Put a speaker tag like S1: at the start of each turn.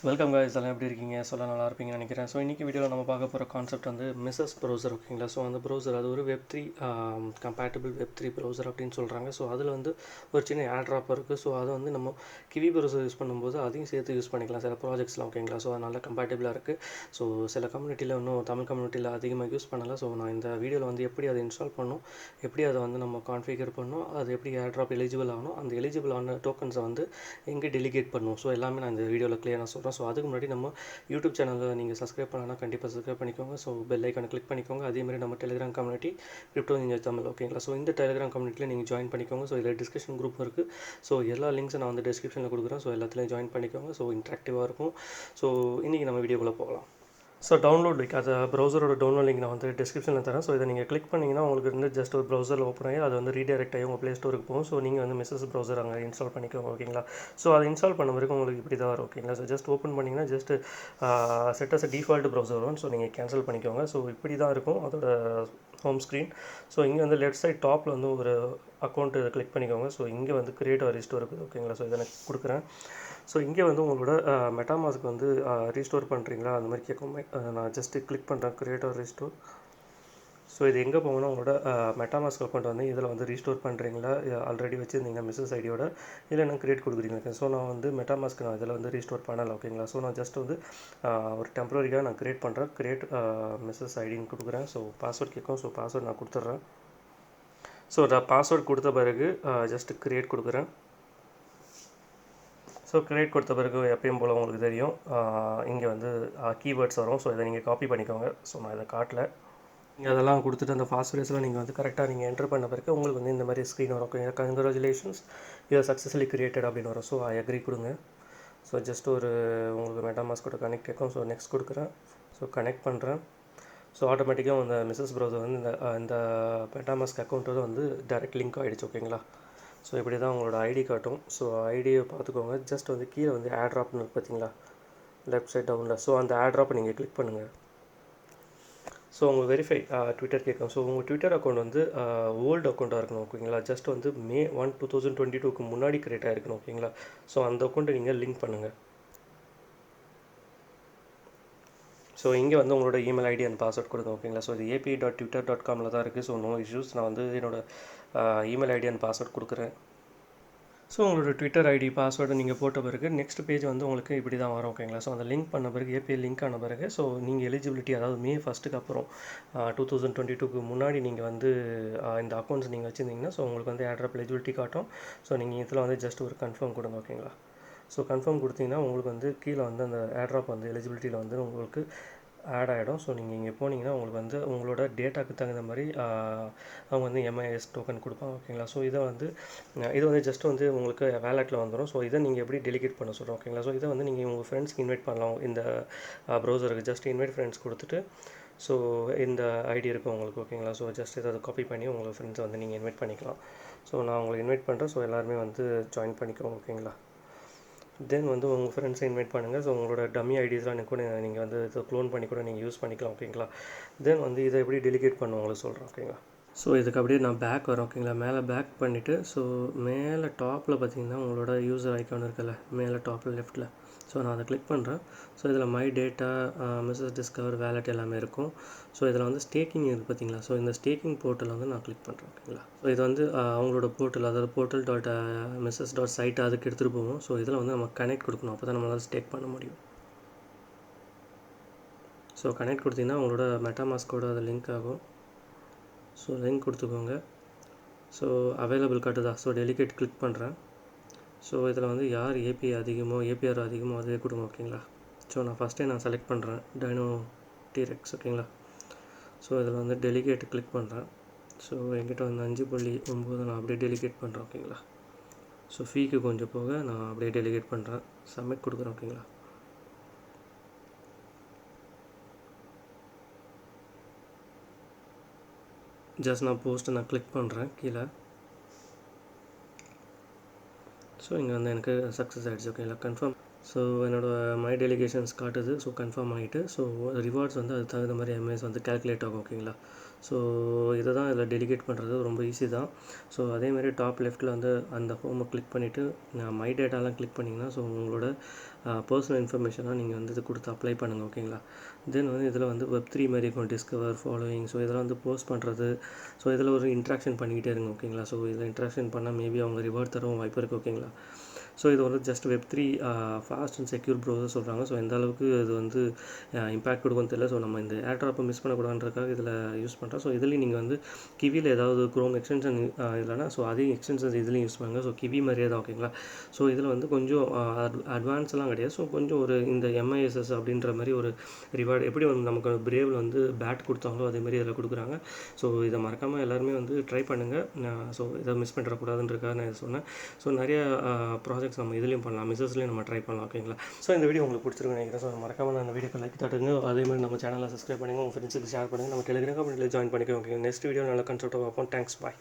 S1: Welcome guys, எல்லாம் எப்படி இருக்கீங்க? சொல்ல நல்லா இருப்பீங்கன்னு நினைக்கிறேன். ஸோ இன்றைக்கி வீடியோவில் நம்ம பார்க்க போகிற கான்செப்ட் வந்து மிஸ்ஸஸ் ப்ரௌசர், ஓகேங்களா? ஸோ அந்த ப்ரௌசர் அது ஒரு வெப்3 கம்பேட்டபிள் வெப்3 ப்ரௌசர் அப்படின்னு சொல்கிறாங்க. ஸோ அதில் வந்து ஒரு சின்ன ஏர்ட்ராப் இருக்குது. ஸோ அதை வந்து நம்ம கிவி ப்ரௌசர் யூஸ் பண்ணும்போது அதையும் சேர்த்து யூஸ் பண்ணிக்கலாம் சில ப்ராஜெக்ட்ஸ்லாம், ஓகேங்களா? ஸோ அது நல்லா கம்பேட்டபிளாக இருக்குது. ஸோ சில கம்யூனிட்டியில் இன்னும் தமிழ் கம்யூனிட்டியில் அதிகமாக யூஸ் பண்ணலை. ஸோ நான் இந்த வீடியோவில் வந்து எப்படி அதை இன்ஸ்டால் பண்ணணும், எப்படி அதை வந்து நம்ம கான்ஃபிகர் பண்ணணும், அது எப்படி ஏர்ட்ராப் எலிஜிபிள் ஆகணும், அந்த எலிஜிபிள் ஆன டோக்கன்ஸை வந்து எங்கே டெலிகேட் பண்ணணும், ஸோ எல்லாமே நான் இந்த வீடியோவில் கிளியராக சொல்கிறேன். ஸோ அதுக்கு முன்னாடி நம்ம யூடியூப் சேனலில் நீங்கள் சப்ஸ்கிரைப் பண்ணலாம், கண்டிப்பாக சப்ஸ்கிரைப் பண்ணிக்கோங்க. ஸோ பெல் ஐக்கானை கிளிக் பண்ணிக்கோங்க. அதேமாதிரி நம்ம Telegram community crypto ninja Tamil, ஓகேங்களா? ஸோ இந்த டெலிகிராம் கம்யூனிட்டியில் நீங்கள் ஜாயின் பண்ணிக்கோங்க. ஸோ இதில் டிஸ்கஷன் குரூப் இருக்குது. ஸோ எல்லா லிங்க்ஸும் நான் வந்து டிஸ்கிரிப்ஷனில் கொடுக்குறேன். ஸோ எல்லாத்துலேயும் ஜாயின் பண்ணிக்கோங்க. ஸோ இன்ட்ராக்டிவாக இருக்கும். ஸோ இன்றைக்கி நம்ம வீடியோக்குள்ளே போகலாம். ஸோ டவுன்லோட் லிங்க், அது ப்ரௌசரோட டவுன்லோட் லிங்க் நான் வந்து டிஸ்கிரிப்ஷனில் தரேன். ஸோ இதை நீங்கள் கிளிக் பண்ணிங்கன்னா உங்களுக்கு வந்து ஜஸ்ட் ஒரு ப்ரௌசரில் ஓப்பன் ஆகி அது வந்து ரீடைரக்ட் ஆகி உங்கள் ப்ளே ஸ்டோருக்கு போகும். ஸோ நீங்கள் வந்து மிஸ்ஸஸ் ப்ரௌசர் அங்கே இன்ஸ்டால் பண்ணிக்கோங்க, ஓகேங்களா? ஸோ அதை இன்ஸ்டால் பண்ண வரைக்கும் உங்களுக்கு இப்படி தான் வரும், ஓகேங்களா? ஸோ ஜஸ்ட் ஓப்பன் பண்ணிங்கன்னா just set as default browser வரும். ஸோ நீங்கள் கேன்சல் பண்ணிக்கோங்க. ஸோ இப்படி தான் இருக்கும் அதோட ஹோம் ஸ்க்ரீன். ஸோ இங்கே வந்து லெஃப்ட் சைட் டாப்பில் வந்து ஒரு அக்கௌண்ட் இதை கிளிக் பண்ணிக்கோங்க. ஸோ இங்கே வந்து கிரியேட் ஆர் ரிஸ்டோர் இருக்குது, ஓகேங்களா? ஸோ இதை நான் கொடுக்குறேன். ஸோ இங்கே வந்து உங்களோட மெட்டாமாஸ்க்கு வந்து ரீஸ்டோர் பண்ணுறீங்களா அந்த மாதிரி கேட்கும். நான் ஜஸ்ட்டு கிளிக் பண்ணுறேன் கிரியேட் ஆர் ரீஸ்டோர். ஸோ இது எங்கே போகணும்னா உங்களோட மெட்டாமாஸ்க் அக்கௌண்ட் வந்து இதில் வந்து ரீஸ்டோர் பண்ணுறீங்களா, ஆல்ரெடி வச்சுருந்தீங்க மிஸ்ஸஸ் ஐடியோட, இல்லை நான் கிரியேட் கொடுக்குறீங்க. ஸோ நான் வந்து மெட்டாமாஸ்க்கு நான் இதில் வந்து ரீஸ்டோர் பண்ணலை, ஓகேங்களா? ஸோ நான் ஜஸ்ட் வந்து ஒரு டெம்பரரியாக நான் கிரியேட் பண்ணுறேன். கிரியேட் மிஸ்ஸஸ் ஐடின்னு கொடுக்குறேன். ஸோ பாஸ்வேர்ட் கேட்கும். ஸோ பாஸ்வேர்ட் நான் கொடுத்துட்றேன். ஸோ நான் பாஸ்வேர்ட் கொடுத்த பிறகு ஜஸ்ட்டு கிரியேட் கொடுக்குறேன். ஸோ கிரியேட் கொடுத்த பிறகு எப்பயும் போல் உங்களுக்கு தெரியும் இங்கே வந்து கீவேர்ட்ஸ் வரும். ஸோ இதை நீங்கள் காப்பி பண்ணிக்கோங்க. ஸோ நான் இதை காட்டல. நீங்கள் அதெல்லாம் கொடுத்துட்டு அந்த பாஸ்வேர்ட்ஸ்லாம் நீங்கள் வந்து கரெக்டாக நீங்கள் என்ட்ரு பண்ண பிறகு உங்களுக்கு வந்து இந்த மாதிரி ஸ்க்ரீன் வரும். கங்க்ராச்சுலேஷன்ஸ் யூஆர் சக்ஸஸ்ஃபுல்லி கிரியேட்டட் அப்படின்னு வரும். ஸோ ஐ அக்ரி கொடுங்க. ஸோ ஜஸ்ட் ஒரு உங்களுக்கு மெட்டாமாஸ்கோட கனெக்ட் கேட்கும். ஸோ நெக்ஸ்ட் கொடுக்குறேன். ஸோ கனெக்ட் பண்ணுறேன். ஸோ ஆட்டோமேட்டிக்காக இந்த மிஸ்ஸஸ் ப்ரௌசர் வந்து இந்த மெட்டாமாஸ்க் அக்கௌண்ட்டோட வந்து டைரெக்ட் லிங்க் ஆகிடுச்சு, ஓகேங்களா? ஸோ இப்படி தான் உங்களோட ஐடி காட்டும். ஸோ ஐடியை பார்த்துக்கோங்க. ஜஸ்ட் வந்து கீழே வந்து ஏர்ட்ராப்னு இருக்குது பார்த்தீங்களா, லெஃப்ட் சைட் டவுனில். ஸோ அந்த ஏர்ட்ராப்பை நீங்கள் கிளிக் பண்ணுங்கள். ஸோ உங்கள் வெரிஃபை ட்விட்டர் கேட்கும். ஸோ உங்கள் ட்விட்டர் அக்கௌண்ட் வந்து ஓல்டு அக்கௌண்ட்டாக இருக்கணும், ஓகேங்களா? ஜஸ்ட் வந்து May 1, 2022 முன்னாடி கிரியேட் ஆகிருக்கணும், ஓகேங்களா? ஸோ அந்த அக்கௌண்ட்டை நீங்கள் லிங்க் பண்ணுங்கள். ஸோ இங்கே வந்து உங்களோட இமெயில் ஐடி அண்ட் பாஸ்வேர்ட் கொடுங்க, ஓகேங்களா? ஸோ இது api.twitter.comல தான் இருக்குது. So no issues. நான் வந்து என்னோடய இமெயில் ஐடி அண்ட் பாஸ்வேர்ட் கொடுக்குறேன். ஸோ உங்களோட ட்விட்டர் ஐடி பாஸ்வேர்டு நீங்கள் போட்ட பிறகு நெக்ஸ்ட் பேஜ் வந்து உங்களுக்கு இப்படி தான் வரும், ஓகேங்களா? ஸோ அந்த லிங்க் பண்ண பிறகு ஏபிஐ லிங்க் ஆன பிறகு ஸோ நீங்கள் எலிஜிபிலிட்டி, அதாவது May 1 அப்புறம் 2022 முன்னாடி நீங்கள் வந்து இந்த அக்கௌண்ட்ஸ் நீங்கள் வச்சுருந்தீங்கன்னா ஸோ உங்களுக்கு வந்து ஏர்ட்ராப் எலிஜிபிலிட்டி காட்டும். ஸோ நீங்கள் இதில் வந்து ஜஸ்ட் ஒரு கன்ஃபார்ம் கொடுங்க, ஓகேங்களா? ஸோ கன்ஃபார்ம் கொடுத்தீங்கன்னா உங்களுக்கு வந்து கீழே வந்து அந்த ஏர்ட்ராப் வந்து எலிஜிபிலிட்டியில் வந்து உங்களுக்கு ஆட் ஆகிடும். ஸோ நீங்கள் இங்கே போனீங்கன்னா உங்களுக்கு வந்து உங்களோட டேட்டாக்கு தகுந்த மாதிரி அவங்க வந்து MIS டோக்கன் கொடுப்பாங்க, ஓகேங்களா? ஸோ இதை வந்து இது வந்து ஜஸ்ட் வந்து உங்களுக்கு வேலெட்டில் வந்துடும். ஸோ இதை நீங்கள் எப்படி டெலிகேட் பண்ண சொல்கிறோம், ஓகேங்களா? ஸோ இதை வந்து நீங்கள் உங்கள் ஃப்ரெண்ட்ஸ்க்கு இன்வைட் பண்ணலாம். இந்த ப்ரௌசருக்கு ஜஸ்ட் இன்வைட் ஃப்ரெண்ட்ஸ் கொடுத்துட்டு ஸோ இந்த ஐடி இருக்கும் உங்களுக்கு, ஓகேங்களா? ஸோ ஜஸ்ட் இதை காப்பி பண்ணி உங்கள் ஃப்ரெண்ட்ஸை வந்து நீங்கள் இன்வைட் பண்ணிக்கலாம். ஸோ நான் உங்களுக்கு இன்வைட் பண்ணுறேன். ஸோ எல்லாருமே வந்து ஜாயின் பண்ணிக்கோங்க, ஓகேங்களா? தென் வந்து உங்கள் ஃப்ரெண்ட்ஸை இன்வைட் பண்ணுங்கள். ஸோ உங்களோட டம்மி ஐடிஸ்லாம் கூட நீங்கள் வந்து இதை க்ளோன் பண்ணி கூட நீங்கள் யூஸ் பண்ணிக்கலாம், ஓகேங்களா? தென் வந்து இதை எப்படி டெலிகேட் பண்ண உங்களுக்கு சொல்கிறேன், ஓகேங்களா? ஸோ இதுக்கு அப்படியே நான் பேக் வரேன், ஓகேங்களா? மேலே பேக் பண்ணிவிட்டு ஸோ மேலே டாப்பில் பார்த்தீங்கன்னா உங்களோட யூசர் ஐக்கான் இருக்குல்ல, மேலே டாப்பில் லெஃப்ட்டில். ஸோ நான் அதை கிளிக் பண்ணுறேன். ஸோ இதில் my data, misses discover, wallet எல்லாமே இருக்கும். ஸோ இதில் வந்து ஸ்டேக்கிங் இருக்குது பார்த்தீங்களா? ஸோ இந்த ஸ்டேக்கிங் போர்ட்டல் வந்து நான் கிளிக் பண்ணுறேன், ஓகேங்களா? ஸோ இது வந்து அவங்களோட போர்ட்டல், அதாவது portal.misses.site அதுக்கு எடுத்துகிட்டு போவோம். ஸோ இதில் வந்து நம்ம கனெக்ட் கொடுக்கணும், அப்போ தான் நம்மளால் ஸ்டேக் பண்ண முடியும். ஸோ கனெக்ட் கொடுத்தீங்கன்னா உங்களோட மெட்டாமாஸ்கோட அது லிங்க் ஆகும். ஸோ லிங்க் கொடுத்துக்கோங்க. ஸோ அவைலபிள் காட்டுதா? ஸோ டெலிகேட் கிளிக் பண்ணுறேன். ஸோ இதில் வந்து யார் ஏபிஆர் அதிகமோ அதே கொடுங்க, ஓகேங்களா? ஸோ நான் ஃபஸ்ட்டே நான் செலக்ட் பண்ணுறேன் டைனோ டிரெக்ஸ், ஓகேங்களா? ஸோ இதில் வந்து டெலிகேட் கிளிக் பண்ணுறேன். ஸோ என்கிட்ட வந்து 5.9 நான் அப்படியே டெலிகேட் பண்ணுறேன், ஓகேங்களா? ஸோ ஃபீக்கு கொஞ்சம் போக நான் அப்படியே டெலிகேட் பண்ணுறேன். சப்மிட் கொடுக்குறேன், ஓகேங்களா? ஜஸ்ட் நான் போஸ்ட்டு நான் கிளிக் பண்ணுறேன் கீழே. ஸோ இங்கே வந்து எனக்கு சக்ஸஸ் ஆகிடுச்சு, ஓகேங்களா? கன்ஃபார்ம். ஸோ என்னோடய மை டெலிகேஷன்ஸ் காட்டுது. ஸோ கன்ஃபார்ம் ஆகிட்டு ஸோ ரிவார்ட்ஸ் வந்து அதுக்கு தகுந்த மாதிரி MIS வந்து கேல்குலேட் ஆகும், ஓகேங்களா? ஸோ இதை தான் இதில் டெலிகேட் பண்ணுறது ரொம்ப ஈஸி தான். ஸோ அதேமாதிரி டாப் லெஃப்ட்டில் வந்து அந்த ஹோமை கிளிக் பண்ணிவிட்டு மை டேட்டாலாம் கிளிக் பண்ணிங்கன்னா ஸோ உங்களோட பர்சனல் இன்ஃபர்மேஷனாக நீங்கள் வந்து இது கொடுத்து அப்ளை பண்ணுங்கள் ஓகேங்களா. தென் வந்து இதில் வந்து வெப்3 மாதிரி இருக்கும், டிஸ்கவர், ஃபாலோவிங். ஸோ இதெல்லாம் வந்து போஸ்ட் பண்ணுறது. ஸோ இதில் ஒரு இன்ட்ராக்ஷன் பண்ணிக்கிட்டே இருங்க ஓகேங்களா. ஸோ இதில் இன்ட்ராக்ஷன் பண்ணால் மேபி அவங்க ரிவார்ட் தரவும் வாய்ப்பு இருக்குது ஓகேங்களா. ஸோ இது வந்து ஜஸ்ட் வெப்3 ஃபாஸ்ட் அண்ட் செக்யூர் ப்ரௌசர் சொல்கிறாங்க. ஸோ எந்த அளவுக்கு இது வந்து இம்பாக்ட் கொடுக்கும்னு தெரியல. ஸோ நம்ம இந்த ஏர்ட்ராப்பை மிஸ் பண்ணக்கூடாதுன்றதுக்காக இதில் யூஸ் பண்ணுறோம். ஸோ இதுலேயும் நீங்கள் வந்து கிவியில் ஏதாவது குரோம் எக்ஸ்டென்ஷன் இல்லைனா ஸோ அதே எக்ஸ்டென்ஷன்ஸ் இதுலேயும் யூஸ் பண்ணுங்கள். ஸோ கிவி மாதிரியே தான் ஓகேங்களா. ஸோ இதில் வந்து கொஞ்சம் அட்வான்ஸ்லாம் கிடையாது. ஸோ கொஞ்சம் ஒரு இந்த MISS அப்படின்ற மாதிரி ஒரு ரிவார்டு எப்படி வந்து நமக்கு பிரேவில் வந்து பேட் கொடுத்தாங்களோ அதேமாதிரி இதில் கொடுக்குறாங்க. ஸோ இதை மறக்காமல் எல்லாருமே வந்து ட்ரை பண்ணுங்கள். ஸோ இதை மிஸ் பண்ணிடக்கூடாதுன்றதுக்காக நான் இதை சொன்னேன். ஸோ நிறைய ப்ராஜெக்ட்ஸ் நம்ம இதுலேயும் பண்ணலாம், மிஸ்ஸஸ்லேயும் நம்ம ட்ரை பண்ணலாம் ஓகேங்களா. ஸோ இந்த வீடியோ உங்களுக்கு பிடிச்சிருக்குன்னு நினைக்கிறேன். ஸோ மறக்காமல் நான் அந்த வீடியோக்கு லைக் தட்டுங்க. அதேமாதிரி நம்ம சேனலை சப்ஸ்கிரைப் பண்ணுங்கள், உங்கள் ஃப்ரெண்ட்ஸுக்கு ஷேர் பண்ணுங்கள், நம்ம டெலிகிராம் கம்யூனிட்டியில் ஜாயின் பண்ணிக்கோங்க. ஓகே, நெக்ஸ்ட் வீடியோ நல்ல கான்செப்டாக பார்ப்போம். தேங்க்ஸ், பாய்.